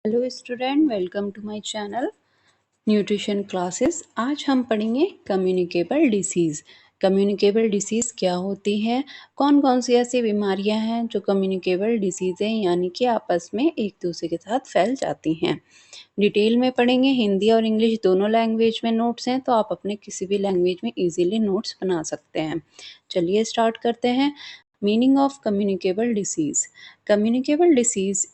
Hello student, welcome to my channel nutrition classes. आज हम पढ़ेंगे कम्युनिकेबल डिसीज़। कम्युनिकेबल डिसीज़ क्या होती है, कौन कौन सी ऐसी बीमारियां हैं जो कम्युनिकेबल डिसीज़ हैं, यानी कि आपस में एक दूसरे के साथ फैल जाती हैं। डिटेल में पढ़ेंगे। हिंदी और इंग्लिश दोनों लैंग्वेज में नोट्स हैं, तो आप अपने किसी भी लैंग्वेज में इजीली नोट्स बना सकते हैं। चलिए स्टार्ट करते हैं। Meaning of communicable disease. Communicable disease,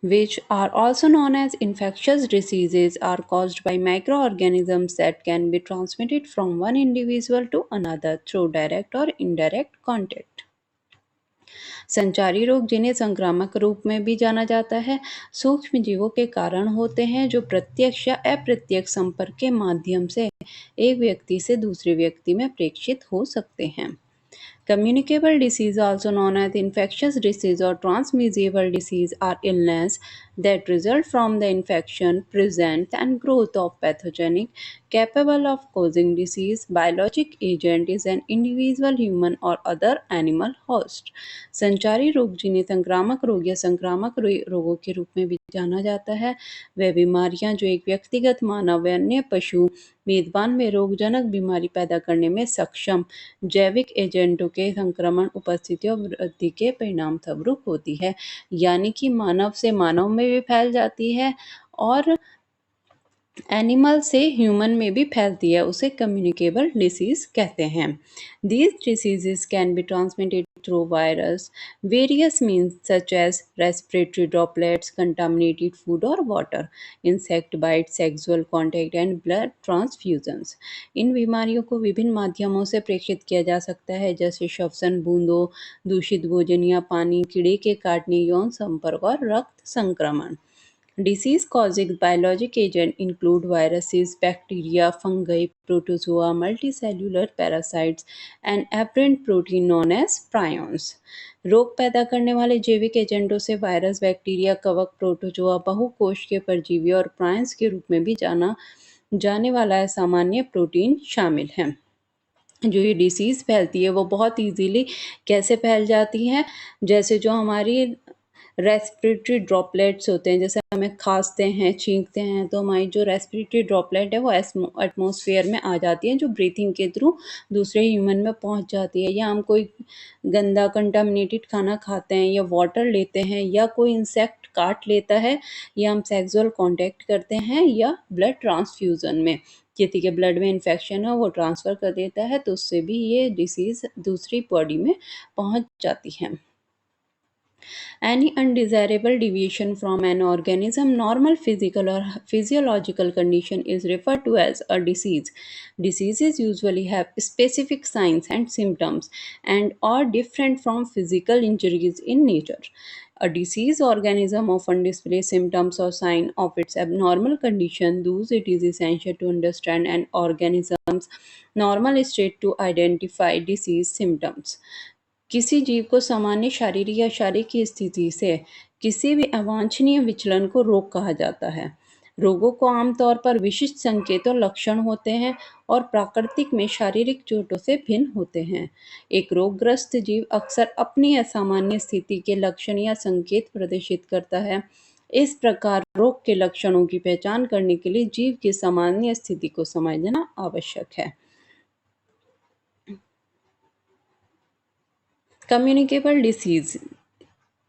which are also known as infectious diseases, are caused by microorganisms that can be transmitted from one individual to another through direct or indirect contact. संचारी रोग, जिन्हें संक्रामक रूप में भी जाना जाता है, सूक्ष्म जीवों के कारण होते हैं जो प्रत्यक्ष या अप्रत्यक्ष संपर्क के माध्यम से एक व्यक्ति से दूसरे व्यक्ति में प्रेषित हो सकते हैं। Communicable disease, also known as infectious disease or transmissible disease, are illness that result from the infection, presence, and growth of pathogenic capable of causing disease. Biologic agent is an individual human or other animal host. संचारी रोग, जिन्हें संक्रामक रोग या संक्रामक रोगों के रूप में भी जाना जाता है, वे बीमारियां जो एक व्यक्तिगत मानव व अन्य पशु मेजबान में रोगजनक बीमारी पैदा करने में सक्षम जैविक एजेंटों के संक्रमण, उपस्थिति और वृद्धि के परिणाम स्वरूप होती है, यानी कि मानव से मानव में भी फैल जाती है और एनिमल से ह्यूमन में भी फैलती है। उसे कम्युनिकेबल डिसीज कहते हैं। These diseases can be transmitted through virus, various means such as respiratory droplets, contaminated food और water, insect bite, sexual contact and blood transfusions. इन बीमारियों को विभिन्न माध्यमों से प्रेषित किया जा सकता है, जैसे श्वसन बूंदों, दूषित भोजन या पानी, कीड़े के काटने, यौन संपर्क और रक्त संक्रमण। Disease causing biologic agents include viruses, bacteria, fungi, protozoa, multicellular parasites, and aberrant protein known as prions. रोग पैदा करने वाले जैविक एजेंटों से वायरस, बैक्टीरिया, कवक, प्रोटोजोआ, बहुकोश के परजीवी और प्रायंस के रूप में भी जाना जाने वाला सामान्य प्रोटीन शामिल है। जो ये डिसीज़ फैलती है वो बहुत इजीली कैसे फैल जाती है, जैसे जो हमारी रेस्पिरेटरी ड्रॉपलेट्स होते हैं, जैसे हमें खांसते हैं, छींकते हैं, तो हमारी जो रेस्पिरेटरी ड्रॉपलेट है वो एटमॉस्फेयर में आ जाती है, जो ब्रीथिंग के थ्रू दूसरे ह्यूमन में पहुंच जाती है। या हम कोई गंदा कंटामिनेटेड खाना खाते हैं या वाटर लेते हैं या कोई इंसेक्ट काट लेता है या हम सेक्सुअल कांटेक्ट करते हैं या ब्लड ट्रांसफ्यूजन में किसी के ब्लड में इन्फेक्शन है वो ट्रांसफ़र कर देता है, तो उससे भी ये डिसीज़ दूसरी बॉडी में पहुंच जाती है। Any undesirable deviation from an organism normal physical or physiological condition is referred to as a disease. Diseases usually have specific signs and symptoms and are different from physical injuries in nature. A diseased organism often displays symptoms or signs of its abnormal condition, thus it is essential to understand an organism's normal state to identify disease symptoms. किसी जीव को सामान्य शारीरिक या शारीरिक स्थिति से किसी भी अवांछनीय विचलन को रोग कहा जाता है। रोगों को आमतौर पर विशिष्ट संकेत और लक्षण होते हैं और प्राकृतिक में शारीरिक चोटों से भिन्न होते हैं। एक रोगग्रस्त जीव अक्सर अपनी असामान्य स्थिति के लक्षण या संकेत प्रदर्शित करता है। इस प्रकार रोग के लक्षणों की पहचान करने के लिए जीव की सामान्य स्थिति को समझना आवश्यक है। कम्युनिकेबल डिसीज,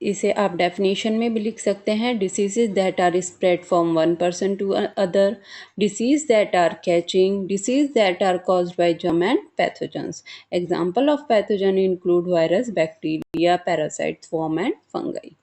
इसे आप डेफिनेशन में भी लिख सकते हैं। Diseases that are spread from one person to other, disease that are catching, disease that are caused by germ and pathogens. Example of pathogen include virus, bacteria, parasites, worm and fungi.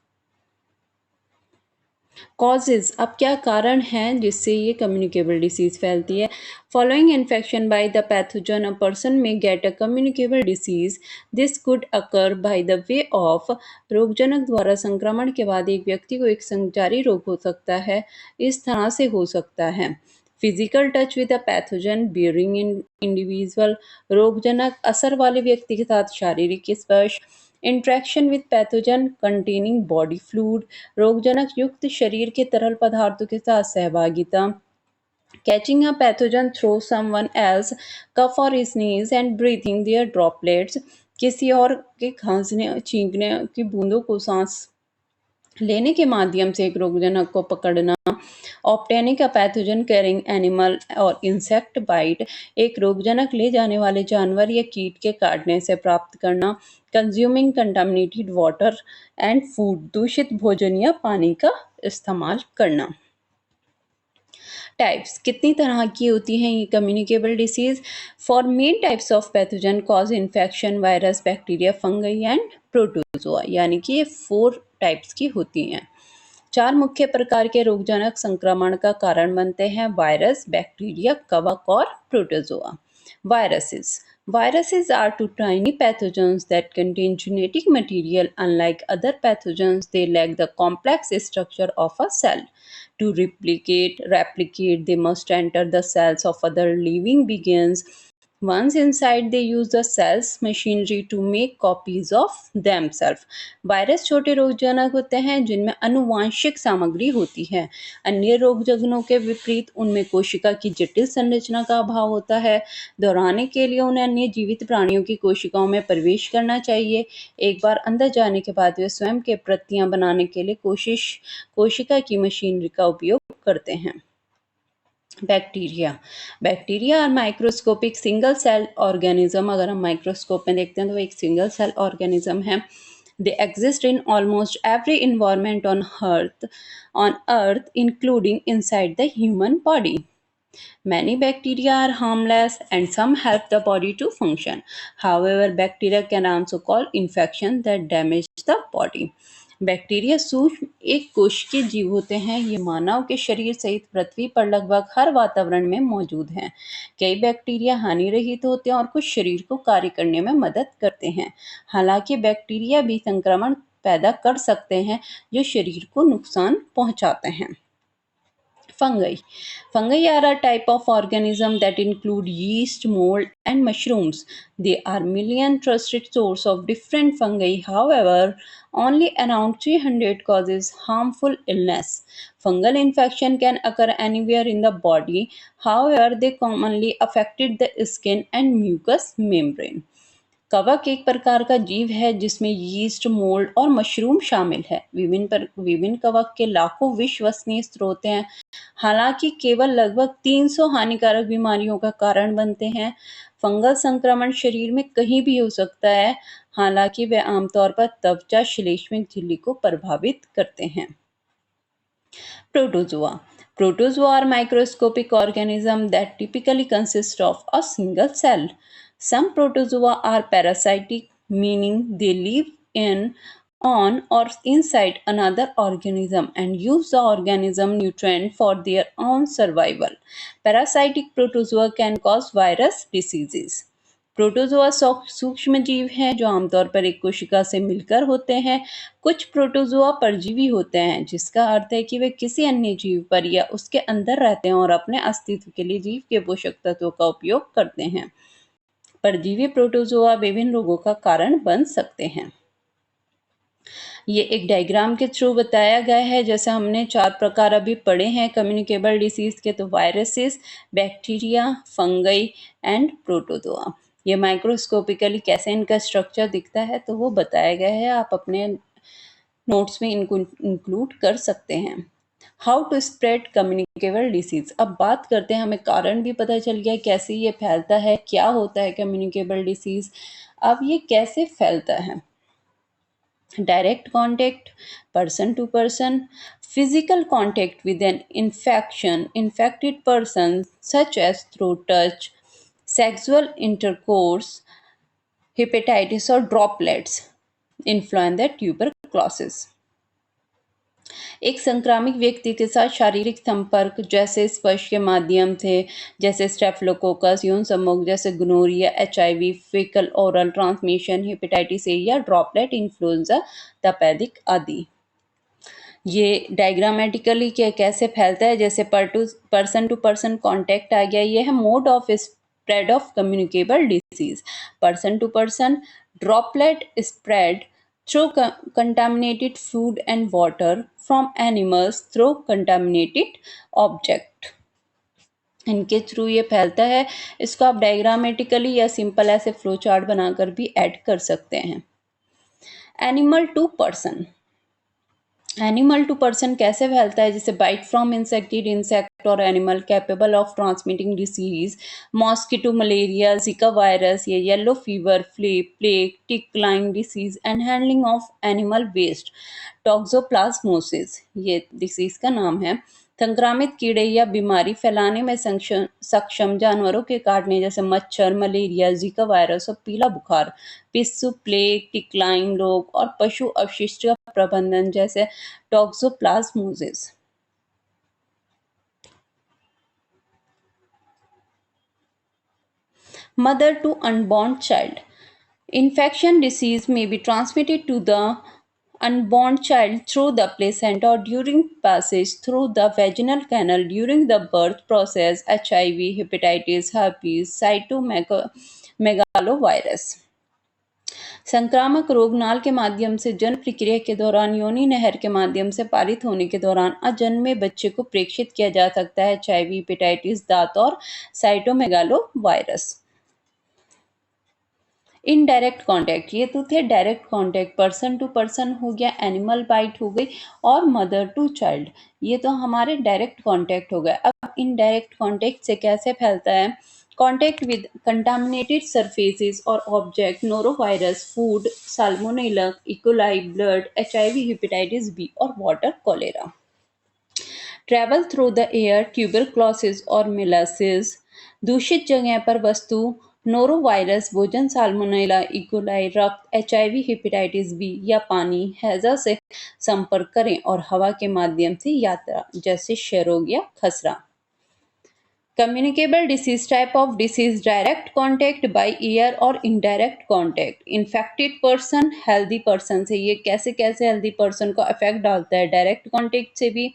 Causes, अब क्या कारण हैं जिससे ये communicable disease फैलती है। Following infection by the pathogen, a person may get a communicable disease. This could occur by the way of, रोगजनक द्वारा संक्रमण के बाद एक व्यक्ति को एक संचारी रोग हो सकता है। इस तरह से हो सकता है physical touch with a pathogen bearing individual, रोगजनक असर वाले व्यक्ति के साथ शारीरिक स्पर्श। Interaction with pathogen containing body fluid, रोगजनक युक्त शरीर के तरल पदार्थों के साथ सहभागिता। Catching a pathogen through someone else, cough और sneeze and breathing their droplets, किसी और के खांसने छींकने की बूंदों को सांस लेने के माध्यम से एक रोगजनक को पकड़ना। ऑप्टेनिक, अ पैथोजन कैरिंग एनिमल और इंसेक्ट बाइट, एक रोगजनक ले जाने वाले जानवर या कीट के काटने से प्राप्त करना। Consuming contaminated water and food, दूषित भोजन या पानी का इस्तेमाल करना। टाइप्स, कितनी तरह की होती हैं ये communicable disease? For main types of pathogen cause infection, virus, bacteria, fungi and protozoa, यानी कि ये 4 टाइप्स की होती हैं। 4 मुख्य प्रकार के रोगजनक संक्रमण का कारण बनते हैं: वायरस, बैक्टीरिया, कवक और protozoa. Viruses. Viruses are two tiny pathogens that contain genetic material. Unlike other pathogens, they lack the complex structure of a cell. To replicate, they must enter the cells of other living beings. Once inside, they use the cell's machinery to make copies of themselves. Virus छोटे रोगजनक होते हैं जिनमें आनुवांशिक सामग्री होती है। अन्य रोगजनकों के विपरीत उनमें कोशिका की जटिल संरचना का अभाव होता है। दोहराने के लिए उन्हें अन्य जीवित प्राणियों की कोशिकाओं में प्रवेश करना चाहिए। एक बार अंदर जाने के बाद वे स्वयं के प्रतियां बनाने के लिए कोशिका की मशीनरी का उपयोग करते हैं। बैक्टीरिया और माइक्रोस्कोपिक सिंगल सेल ऑर्गेनिज्म, अगर हम माइक्रोस्कोप में देखते हैं तो एक सिंगल सेल ऑर्गेनिज्म है। They exist in almost every environment on earth including inside the human body. Many bacteria are harmless and some help the body to function. However, bacteria can also cause infections that damage the body. Bacteria सूक्ष्म एक कोशिकीय जीव होते हैं। ये मानव के शरीर सहित पृथ्वी पर लगभग हर वातावरण में मौजूद हैं। कई बैक्टीरिया हानि रहित होते हैं और कुछ शरीर को कार्य करने में मदद करते हैं। हालांकि बैक्टीरिया भी संक्रमण पैदा कर सकते हैं जो शरीर को नुकसान पहुंचाते हैं। Fungi. Fungi are a type of organism that include yeast, mold, and mushrooms. They are million trusted source of different fungi. However, only around 300 causes harmful illness. Fungal infection can occur anywhere in the body. However, they commonly affected the skin and mucous membrane. कवक एक प्रकार का जीव है जिसमें yeast, mould और mushroom शामिल है। विभिन्न कवक के लाखों विश्वसनीय स्रोत हैं। हालांकि केवल लगभग 300 हानिकारक बीमारियों का कारण बनते हैं। फंगल संक्रमण शरीर में कहीं भी हो सकता है, हालांकि वे आमतौर पर त्वचा श्लेष्मिक झिल्ली को प्रभावित करते हैं। Protozoa are microscopic organisms that typically consist of a single cell. Some protozoa are parasitic, meaning they live on or inside another organism and use the organism nutrient for their own survival. Parasitic protozoa can cause virus diseases. Protozoa सूक्ष्म जीव हैं जो आमतौर पर एक कोशिका से मिलकर होते हैं। कुछ प्रोटोजोआ परजीवी होते हैं, जिसका अर्थ है कि वे किसी अन्य जीव पर या उसके अंदर रहते हैं और अपने अस्तित्व के लिए जीव के पोषक तत्वों का उपयोग करते हैं। परजीवी प्रोटोजोआ विभिन्न रोगों का कारण बन सकते हैं। ये एक डायग्राम के थ्रू बताया गया है। जैसे हमने 4 प्रकार अभी पढ़े हैं कम्युनिकेबल डिसीज के, तो viruses, bacteria, fungi and protozoa. ये माइक्रोस्कोपिकली कैसे इनका स्ट्रक्चर दिखता है तो वो बताया गया है, आप अपने नोट्स में इनको इंक्लूड कर सकते हैं। How to spread communicable disease. अब बात करते हैं, हमें कारण भी पता चल गया कैसे ये फैलता है, क्या होता है कम्युनिकेबल डिसीज। अब ये कैसे फैलता है? Direct contact, person to person, physical contact with an infected person such as through touch, sexual intercourse, hepatitis or droplets, influenza, tuberculosis. एक संक्रामक व्यक्ति के साथ शारीरिक संपर्क, जैसे स्पर्श के माध्यम से, जैसे स्टेफिलोकोकस, यौन संभोग जैसे gonorrhoea, HIV, faecal oral transmission, hepatitis A या ड्रॉपलेट इन्फ्लुएंजा, तपेदिक आदि। ये डायग्रामेटिकली कैसे फैलता है, जैसे पर्सन टू पर्सन कॉन्टैक्ट आ गया, ये है mode of spread of communicable disease. Person to person, droplet spread through contaminated food and water from animals through contaminated object. इनके थ्रू ये फैलता है। इसको आप डायग्रामेटिकली या सिंपल ऐसे फ्लो चार्ट बनाकर भी ऐड कर सकते हैं। Animal to person, animal to person कैसे फैलता है, जैसे बाइट फ्रॉम इंसेक्टिड इंसेक्ट और animal capable of transmitting disease, mosquito, malaria, Zika virus, ये yellow fever, plague, tick Lyme disease and handling of animal waste, toxoplasmosis ये disease का नाम है। संक्रामित कीड़े या बीमारी फैलाने में सक्षम जानवरों के काटने, जैसे मच्छर, मलेरिया, जीका वायरस और पीला बुखार, पिस्सू, प्लेग, टिकलाइन रोग और पशु अपशिष्ट का प्रबंधन, जैसे toxoplasmosis. Mother to unborn child. Infection disease may be transmitted to the unborn child through the placenta or during passage through the vaginal canal during the birth process. HIV, hepatitis, herpes, cytomegalovirus. संक्रामक रोग नाल के माध्यम से जन्म प्रक्रिया के दौरान योनि नहर के माध्यम से पारित होने के दौरान अजन्मे बच्चे को प्रेषित किया जा सकता है। HIV, हेपेटाइटिस, दांत और साइटोमेगालो वायरस। इनडायरेक्ट कॉन्टैक्ट, ये तो थे direct contact, person to person हो गया, एनिमल बाइट हो गई, और मदर टू चाइल्ड, ये तो हमारे डायरेक्ट कॉन्टैक्ट हो गए। अब इनडायरेक्ट कॉन्टैक्ट से कैसे फैलता है? कॉन्टैक्ट विद कंटामिनेटेड सरफेसेस और object, norovirus, food, salmonella, E coli, blood, HIV, hepatitis B और water cholera. Travel through the air, tuberculosis और मिलासिस, दूषित जगह पर वस्तु, नोरोवायरस, भोजन, साल्मोनेला, इकोलाई, रक्त, HIV, हेपेटाइटिस बी या पानी, हैजा से संपर्क करें और हवा के माध्यम से यात्रा, जैसे क्षयरोग या खसरा। Communicable disease, type of disease, direct contact by air और indirect contact. Infected person healthy person से, ये कैसे कैसे हेल्दी पर्सन को अफेक्ट डालता है? डायरेक्ट कॉन्टैक्ट से भी,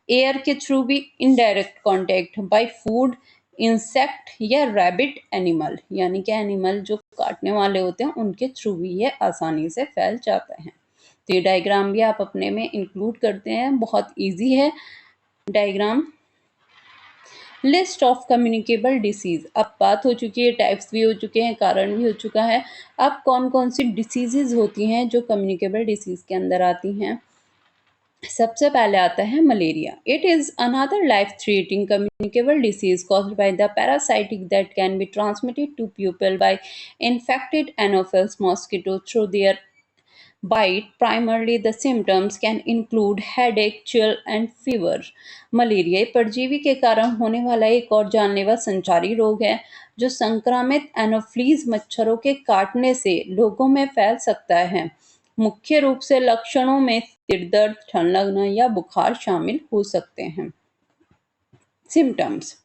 एयर के थ्रू भी, indirect contact by food, insect या रैबिट एनिमल, यानी कि एनिमल जो काटने वाले होते हैं उनके थ्रू भी ये आसानी से फैल जाते हैं। तो ये डायग्राम भी आप अपने में इंक्लूड करते हैं, बहुत इजी है diagram. List of communicable disease, अब बात हो चुकी है, टाइप्स भी हो चुके हैं, कारण भी हो चुका है। अब कौन कौन सी डिसीजेज होती हैं जो कम्युनिकेबल डिसीज के अंदर आती हैं? सबसे पहले आता है malaria. It is another life threatening communicable disease caused by the parasitic that can be transmitted to people by infected anopheles mosquito through their bite. Primarily, the symptoms can include headache, chill, and fever. Malaria परजीवी के कारण होने वाला एक और जानलेवा संचारी रोग है जो संक्रामित एनोफ्लीज मच्छरों के काटने से लोगों में फैल सकता है। मुख्य रूप से लक्षणों में सिर दर्द, ठंड लगना या बुखार शामिल हो सकते हैं। Symptoms,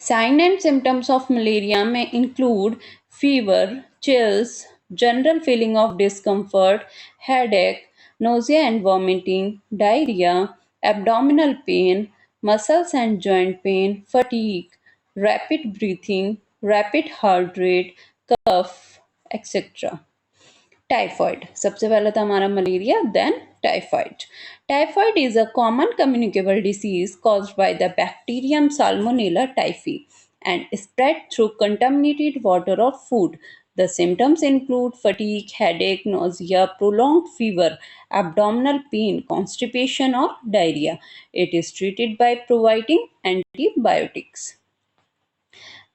sign and symptoms of malaria may include fever, chills, general feeling of discomfort, headache, nausea and vomiting, diarrhea, abdominal pain, muscles and joint pain, fatigue, rapid breathing, rapid heart rate, cough, etc. Typhoid, सबसे पहला था हमारा malaria, then typhoid. Typhoid is a common communicable disease caused by the bacterium salmonella typhi and spread through contaminated water or food. The symptoms include fatigue, headache, nausea, prolonged fever, abdominal pain, constipation, or diarrhea. It is treated by providing antibiotics.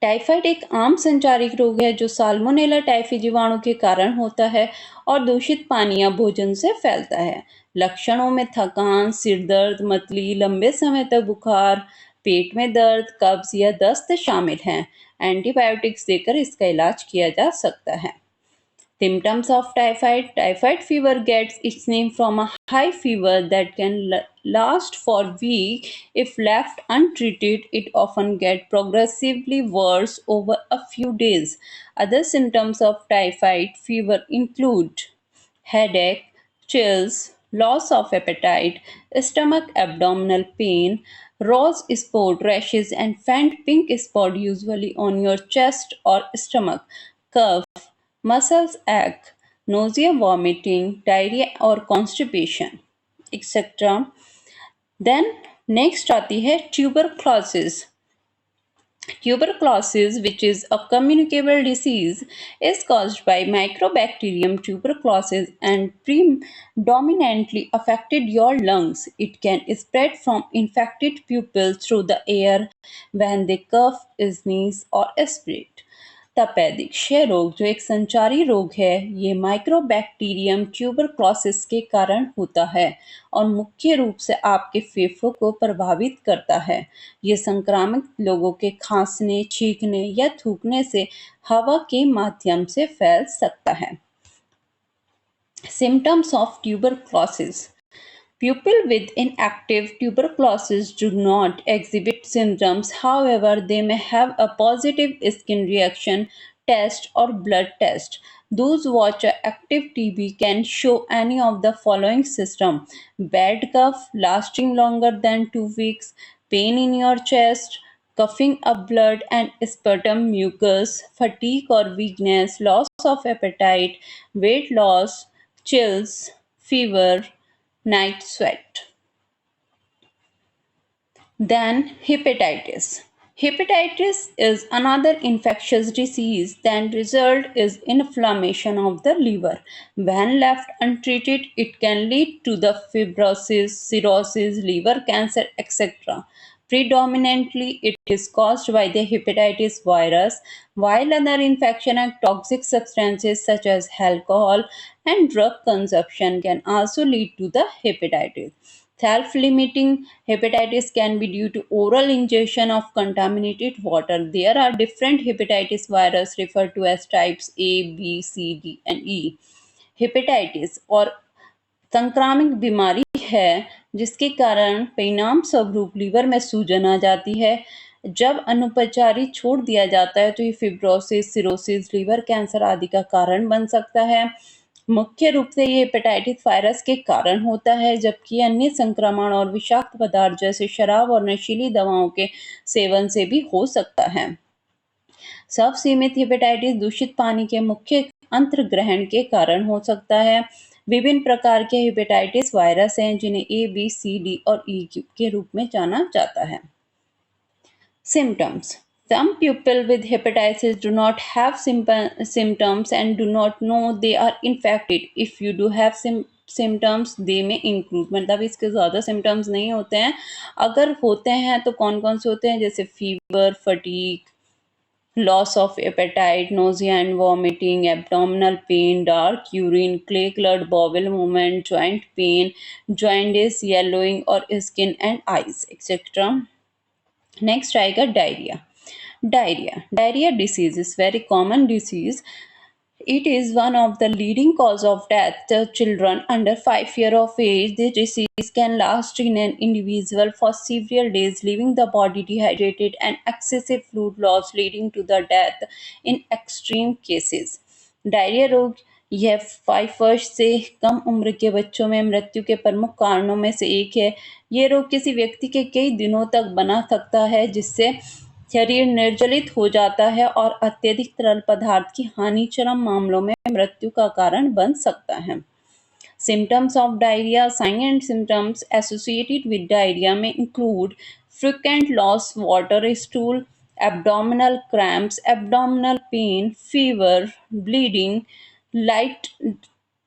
Typhoid एक आम संचारिक रोग है जो salmonella typhi जीवाणु के कारण होता है और दूषित पानी या भोजन से फैलता है। लक्षणों में थकान, सिर दर्द, मतली, लंबे समय तक बुखार, पेट में दर्द, कब्ज या दस्त शामिल हैं। एंटीबायोटिक्स देकर इसका इलाज किया जा सकता है। Symptoms of typhoid. Typhoid fever gets its name from a high fever that can last for weeks. If left untreated, it often gets progressively worse over a few days. Other symptoms of typhoid fever include headache, chills, loss of appetite, stomach abdominal pain, rose spot rashes and faint pink spot usually on your chest or stomach, cough, muscles ache, nausea, vomiting, diarrhea or constipation, etc. Then next आती है tuberculosis. Tuberculosis, which is a communicable disease, is caused by Mycobacterium tuberculosis and predominantly affected your lungs. It can spread from infected pupils through the air when they cough, sneeze, or aspirate. तपेदिक क्षय रोग जो एक संचारी रोग है, ये mycobacterium tuberculosis के कारण होता है और मुख्य रूप से आपके फेफड़ों को प्रभावित करता है। ये संक्रामक लोगों के खांसने, छींकने या थूकने से हवा के माध्यम से फैल सकता है। Symptoms of tuberculosis. People with inactive tuberculosis do not exhibit symptoms. However, they may have a positive skin reaction test or blood test. Those watch active TB can show any of the following symptoms: bad cough lasting longer than 2 weeks, pain in your chest, coughing up blood and sputum mucus, fatigue or weakness, loss of appetite, weight loss, chills, fever, night sweat. Then hepatitis. Hepatitis is another infectious disease. The result is inflammation of the liver. When left untreated, it can lead to the fibrosis, cirrhosis, liver cancer, etc. Predominantly, it is caused by the hepatitis virus, while other infection and toxic substances such as alcohol and drug consumption can also lead to the hepatitis. Self-limiting hepatitis can be due to oral ingestion of contaminated water. There are different hepatitis virus referred to as types A, B, C, D and E. Hepatitis और संक्रामक बीमारी है जिसके कारण परिणाम स्वरूप liver में सूजन आ जाती है। जब अनुपचारी छोड़ दिया जाता है तो ये फिब्रोसिस, सिरोसिस, लीवर कैंसर आदि का कारण बन सकता है। मुख्य रूप से ये हेपेटाइटिस वायरस के कारण होता है, जबकि अन्य संक्रमण और विषाक्त पदार्थ जैसे शराब और नशीली दवाओं के सेवन से भी हो सकता है। सीमित हेपेटाइटिस दूषित पानी के मुख्य अंतर्ग्रहण के कारण हो सकता है। विभिन्न प्रकार के हेपेटाइटिस वायरस हैं जिन्हें ए, बी, सी, डी और ई के रूप में जाना जाता है। Symptoms. Some people with hepatitis do not have symptoms and do not know they are infected. If you do have symptoms, they may include, मतलब इसके ज़्यादा symptoms नहीं होते हैं। अगर होते हैं तो कौन कौन से होते हैं, जैसे fever, fatigue, loss of appetite, nausea and vomiting, abdominal pain, dark urine, clay-colored bowel movement, joint pain, jaundice, yellowing or skin and eyes, etc. Next आएगा diarrhoea. Diarrhoea disease is very common disease. It is one of the leading cause of death to children under 5 years of age. This disease can last in an individual for several days, leaving the body dehydrated and excessive fluid loss leading to the death in extreme cases. Diarrhoea रोग यह 5 वर्ष से कम उम्र के बच्चों में मृत्यु के प्रमुख कारणों में से एक है। ये रोग किसी व्यक्ति के कई दिनों तक बना सकता है, जिससे शरीर निर्जलित हो जाता है और अत्यधिक तरल पदार्थ की हानि चरम मामलों में मृत्यु का कारण बन सकता है। Symptoms of diarrhea. Signs and symptoms associated with diarrhea may include frequent loss, water stool, abdominal cramps, abdominal pain, fever, bleeding, light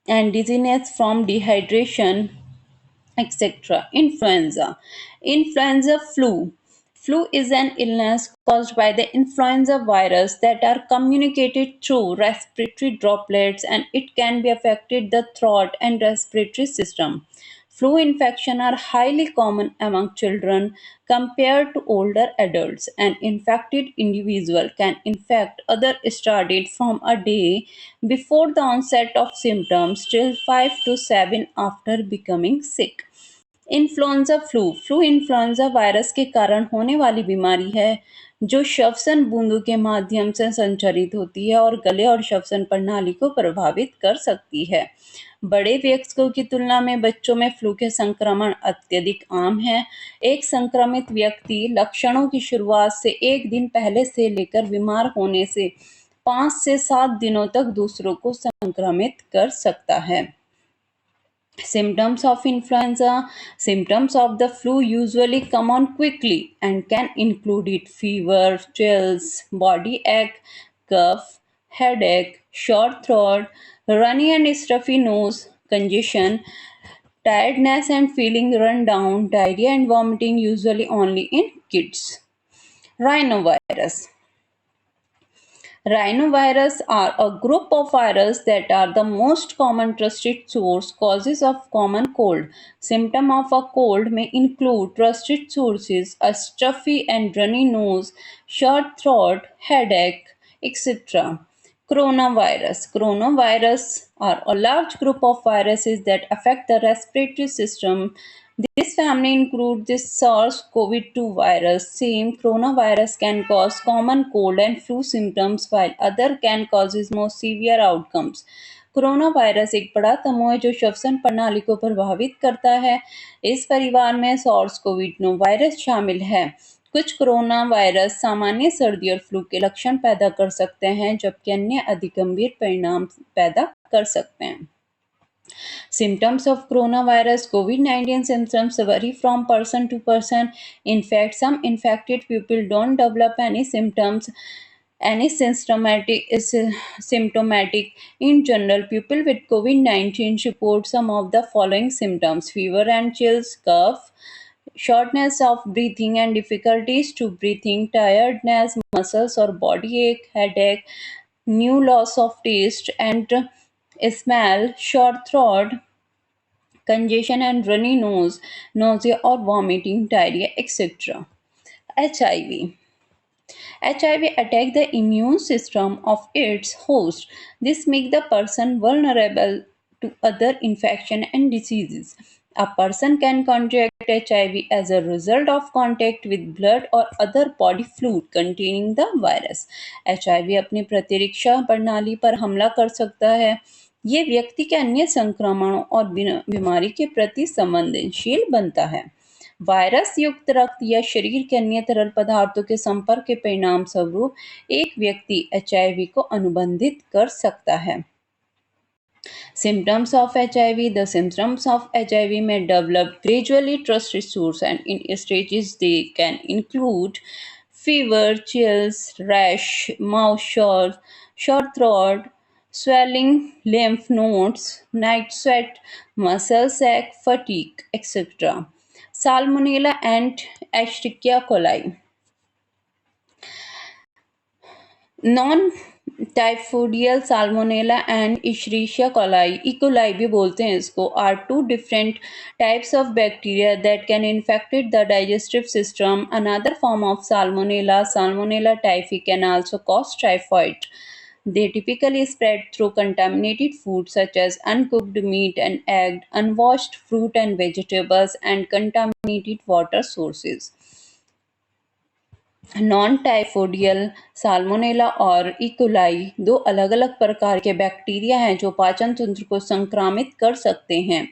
and dizziness from dehydration, etc. Influenza. Influenza flu. Flu is an illness caused by the influenza virus that are communicated through respiratory droplets, and it can be affected the throat and respiratory system. Flu infection are highly common among children compared to older adults. An infected individual can infect others started from a day before the onset of symptoms till 5 to 7 after becoming sick. Influenza flu influenza virus के कारण होने वाली बीमारी है जो श्वसन बूंदों के माध्यम से संचरित होती है और गले और श्वसन प्रणाली को प्रभावित कर सकती है। बड़े वयस्कों की तुलना में बच्चों में फ्लू के संक्रमण अत्यधिक आम है। एक संक्रमित व्यक्ति लक्षणों की शुरुआत से 1 दिन पहले से लेकर बीमार होने से 5 से 7 दिनों तक दूसरों को संक्रमित कर सकता है। Symptoms of influenza. Symptoms of the flu usually come on quickly and can include fever, chills, body ache, cough, headache, sore throat, runny and stuffy nose, congestion, tiredness and feeling run down, diarrhea and vomiting usually only in kids. Rhinovirus. Rhinovirus are a group of viruses that are the most common trusted source causes of common cold. Symptoms of a cold may include trusted sources, a stuffy and runny nose, short throat, headache, etc. Coronavirus. Coronavirus are a large group of viruses that affect the respiratory system. This family includes the SARS-CoV-2 virus. Same coronavirus can cause common cold and flu symptoms while other can cause more severe outcomes. Corona virus एक बड़ा समूह है जो श्वसन प्रणाली को प्रभावित करता है। इस परिवार में सॉर्स कोविड 9 वायरस शामिल है। कुछ कोरोना वायरस सामान्य सर्दी और फ्लू के लक्षण पैदा कर सकते हैं, जबकि अन्य अधिक गंभीर परिणाम पैदा कर सकते हैं। Symptoms of coronavirus COVID-19 symptoms vary from person to person. In fact, some infected people don't develop any symptoms. Any symptomatic. In general, people with COVID-19 report some of the following symptoms: fever and chills, cough, shortness of breathing and difficulties to breathing, tiredness, muscles or body ache, headache, new loss of taste and smell, sore throat, congestion and runny nose, nausea or vomiting, diarrhea, etc. HIV. HIV attack the immune system of its host. This makes the person vulnerable to other infection and diseases. A person can contract HIV as a result of contact with blood or other body fluid containing the virus. HIV अपनी प्रतिरक्षा प्रणाली पर हमला कर सकता है। ये व्यक्ति के अन्य संक्रमणों और बीमारी के प्रति संवेदनशील बनता है। वायरस युक्त रक्त या शरीर के अन्य तरल पदार्थों के संपर्क के परिणाम स्वरूप एक व्यक्ति एचआईवी को अनुबंधित कर सकता है। Symptoms of HIV. The symptoms of HIV may develop gradually trust issues and in stages they can include fever, chills, rash, mouth sores, sore throat, swelling, lymph nodes, night sweat, muscle ache, fatigue, etc. Salmonella and Escherichia coli. Non typhoidal salmonella and Escherichia coli E coli भी बोलते हैं इसको are two different types of bacteria that can infected the digestive system another form of salmonella typhi can also cause typhoid. They typically spread through contaminated food such as uncooked meat and egg, unwashed fruit and vegetables, and contaminated water sources. Non typhoidal salmonella और E coli दो अलग अलग प्रकार के bacteria हैं जो पाचन तंत्र को संक्रामित कर सकते हैं।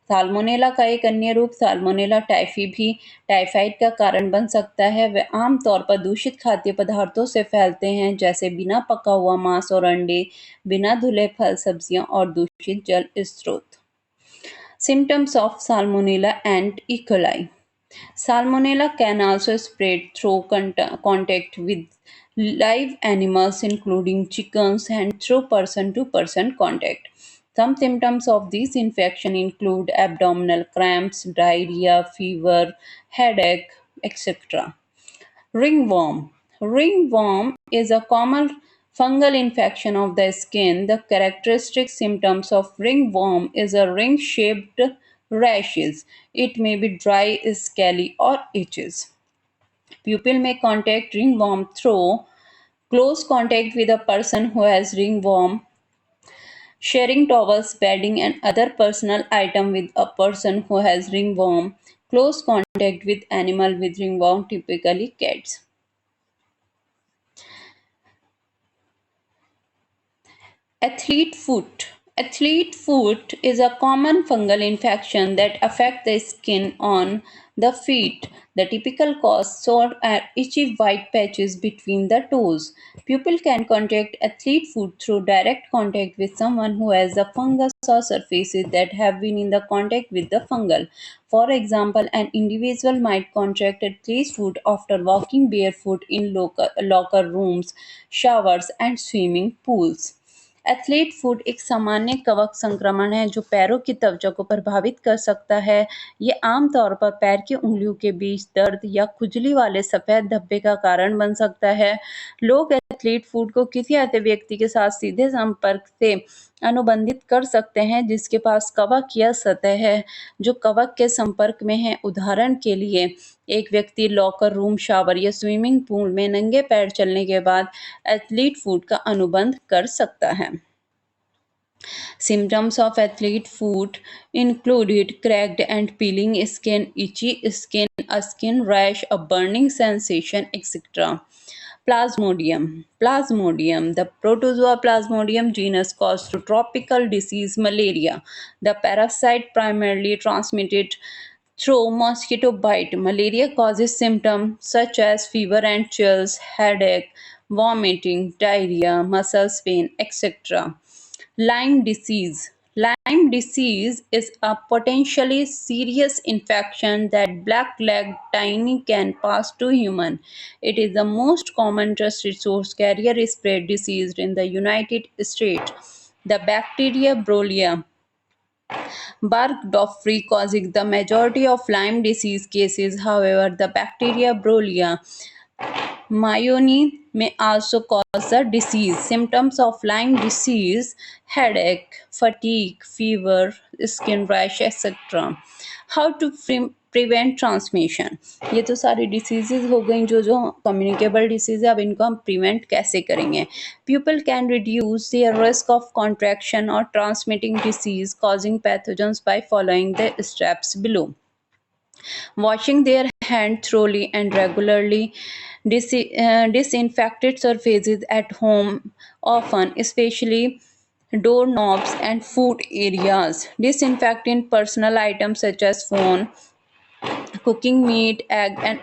साल्मोनेला का एक अन्य रूप साल्मोनेला टाइफी भी टाइफाइड का कारण बन सकता है। वे आमतौर पर दूषित खाद्य पदार्थों से फैलते हैं, जैसे बिना पका हुआ मांस और अंडे, बिना धुले फल सब्जियां और दूषित जल स्रोत। Symptoms of salmonella and E coli. Salmonella can also spread through contact with live animals, including chickens, and through person to person contact. Some symptoms of this infection include abdominal cramps, diarrhea, fever, headache, etc. Ringworm. Ringworm is a common fungal infection of the skin. The characteristic symptoms of ringworm is a ring-shaped rashes. It may be dry, scaly, or itches. People may contact ringworm through close contact with a person who has ringworm, sharing towels, bedding, and other personal items with a person who has ringworm, close contact with animal with ringworm, typically cats. Athlete foot. Athlete foot is a common fungal infection that affects the skin on The feet. The typical cause sore and itchy white patches between the toes. People can contract athlete foot through direct contact with someone who has the fungus or surfaces that have been in the contact with the fungal. For example, an individual might contract athlete foot after walking barefoot in locker rooms, showers, and swimming pools. Athlete foot एक सामान्य कवक संक्रमण है जो पैरों की त्वचा को प्रभावित कर सकता है। ये आमतौर पर पैर की उंगलियों के बीच दर्द या खुजली वाले सफ़ेद धब्बे का कारण बन सकता है। लोग एथलीट फुट को किसी ऐसे व्यक्ति के साथ सीधे संपर्क से अनुबंधित कर सकते हैं जिसके पास कवक या सतह है जो कवक के संपर्क में है। उदाहरण के लिए, एक व्यक्ति लॉकर रूम, शावर या स्विमिंग पूल में नंगे पैर चलने के बाद एथलीट फुट का अनुबंध कर सकता है। Symptoms of athlete foot included cracked and peeling skin, itchy skin, a skin rash, a burning sensation, etc. Plasmodium. Plasmodium. The protozoa Plasmodium genus caused tropical disease malaria. The parasite primarily transmitted through mosquito bite. Malaria causes symptoms such as fever and chills, headache, vomiting, diarrhea, muscle pain, etc. Lyme disease. Lyme disease is a potentially serious infection that black-legged tiny can pass to human. It is the most common trusted source carrier spread disease in the United States. The bacteria Brolia Burgdorferi causing the majority of Lyme disease cases. However, the bacteria Brolia myoni may also cause the disease. Symptoms of Lyme disease: headache, fatigue, fever, skin rash, etc. How to prevent transmission. ये तो सारी diseases हो गई जो communicable disease है। अब इनको हम प्रिवेंट कैसे करेंगे? People can reduce their risk of contraction और transmitting disease causing pathogens by following the steps below. Washing their hands thoroughly and regularly, disinfected surfaces at home often, especially doorknobs and food areas. Disinfecting personal items such as phone, cooking meat, egg, and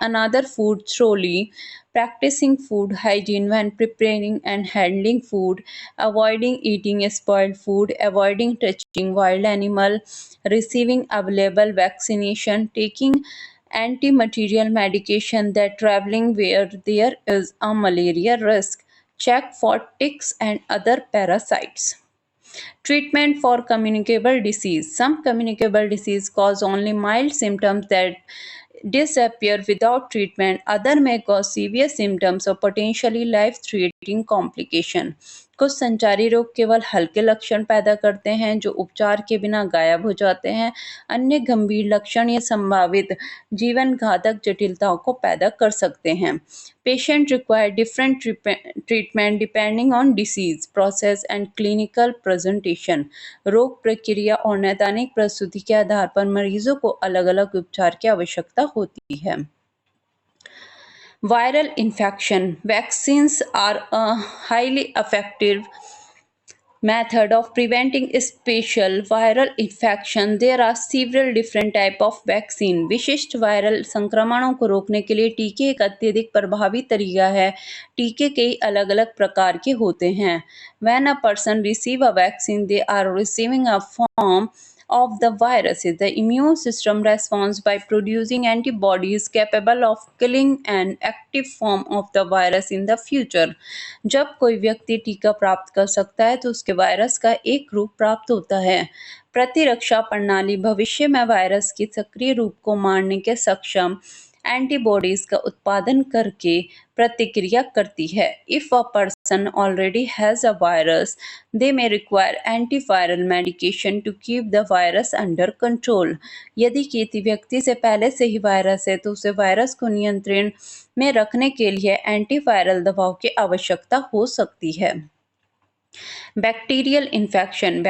another food thoroughly. Practicing food hygiene when preparing and handling food, avoiding eating spoiled food, avoiding touching wild animal, receiving available vaccination, taking anti-malarial medication that traveling where there is a malaria risk. Check for ticks and other parasites. Treatment for communicable disease. Some communicable disease cause only mild symptoms that disappear without treatment. Other may cause severe symptoms or potentially life-threatening complication. कुछ संचारी रोग केवल हल्के लक्षण पैदा करते हैं जो उपचार के बिना गायब हो जाते हैं। अन्य गंभीर लक्षण या संभावित जीवन घातक जटिलताओं को पैदा कर सकते हैं। Patient require different treatment depending on disease process and clinical presentation. रोग प्रक्रिया और नैदानिक प्रस्तुति के आधार पर मरीजों को अलग-अलग उपचार की आवश्यकता होती है। Viral infection. Vaccines are a highly effective method of preventing special viral infection. There are several different type of vaccine. विशिष्ट वायरल संक्रमणों को रोकने के लिए टीके एक अत्यधिक प्रभावी तरीका है। टीके कई अलग-अलग प्रकार के होते हैं। When a person receive a vaccine, they are receiving a form of the virus. The immune system responds by producing antibodies capable of killing an active form of the virus in the future. जब कोई व्यक्ति टीका प्राप्त कर सकता है तो उसके वायरस का एक रूप प्राप्त होता है। प्रतिरक्षा प्रणाली भविष्य में वायरस के सक्रिय रूप को मारने के सक्षम एंटीबॉडीज का उत्पादन करके प्रतिक्रिया करती है। If a person already has a virus, they may require antiviral medication to keep the virus under control. यदि किसी व्यक्ति से पहले से ही वायरस है तो उसे वायरस को नियंत्रण में रखने के लिए एंटीवायरल दवाओं की आवश्यकता हो सकती है। Bacterial infection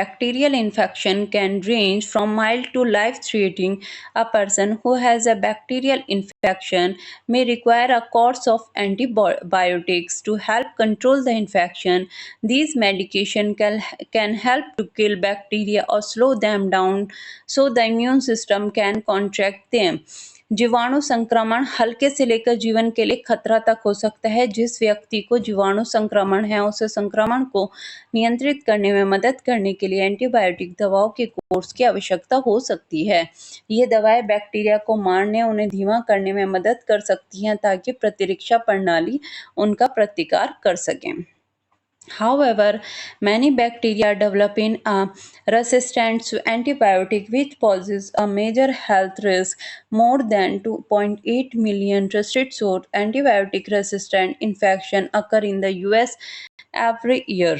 can range from mild to life-threatening. A person who has a bacterial infection may require a course of antibiotics to help control the infection. These medication can help to kill bacteria or slow them down so the immune system can contract them. जीवाणु संक्रमण हल्के से लेकर जीवन के लिए खतरा तक हो सकता है। जिस व्यक्ति को जीवाणु संक्रमण है उसे संक्रमण को नियंत्रित करने में मदद करने के लिए एंटीबायोटिक दवाओं के कोर्स की आवश्यकता हो सकती है। ये दवाएं बैक्टीरिया को मारने, उन्हें धीमा करने में मदद कर सकती हैं ताकि प्रतिरक्षा प्रणाली उनका प्रतिकार कर सकें। However, many bacteria develop in a resistance to antibiotic, which poses a major health risk. More than 2.8 million restricted antibiotic-resistant infections occur in the US every year.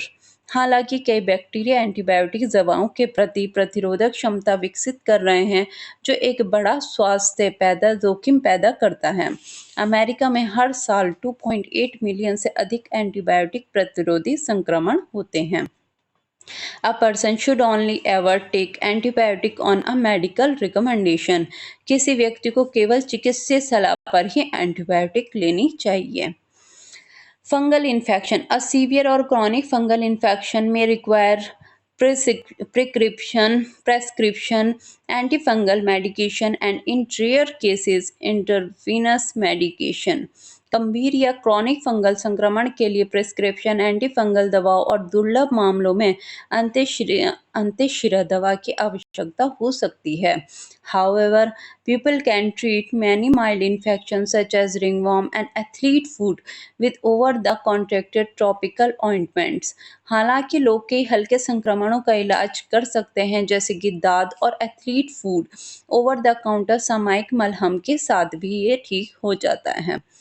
हालांकि कई बैक्टीरिया एंटीबायोटिक दवाओं के प्रति प्रतिरोधक क्षमता विकसित कर रहे हैं, जो एक बड़ा स्वास्थ्य जोखिम पैदा करता है। अमेरिका में हर साल 2.8 मिलियन से अधिक एंटीबायोटिक प्रतिरोधी संक्रमण होते हैं। A person should only ever take antibiotic on a medical recommendation. किसी व्यक्ति को केवल चिकित्सीय सलाह पर ही एंटीबायोटिक लेनी चाहिए। Fungal infection. A severe or chronic fungal infection may require prescription antifungal medication and in rare cases intravenous medication. गंभीर या क्रोनिक फंगल संक्रमण के लिए प्रिस्क्रिप्शन एंटीफंगल दवाओं और दुर्लभ मामलों में अंतःशिरा दवा की आवश्यकता हो सकती है। However, people can treat many mild infections such as ringworm and athlete foot with over-the-counter topical ointments. हालांकि लोग कई हल्के संक्रमणों का इलाज कर सकते हैं जैसे कि दाद और athlete food over the counter सामयिक मलहम के साथ भी ये ठीक हो जाता है।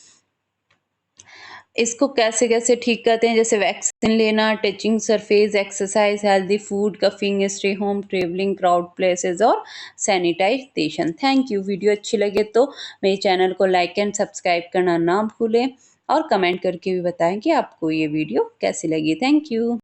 इसको कैसे कैसे ठीक करते हैं, जैसे वैक्सीन लेना, touching surface, exercise, healthy food, coughing, stay home, travelling, crowd places और सैनिटाइजेशन। Thank you. वीडियो अच्छी लगे तो मेरे चैनल को लाइक एंड सब्सक्राइब करना ना भूलें और कमेंट करके भी बताएं कि आपको ये वीडियो कैसी लगी। Thank you.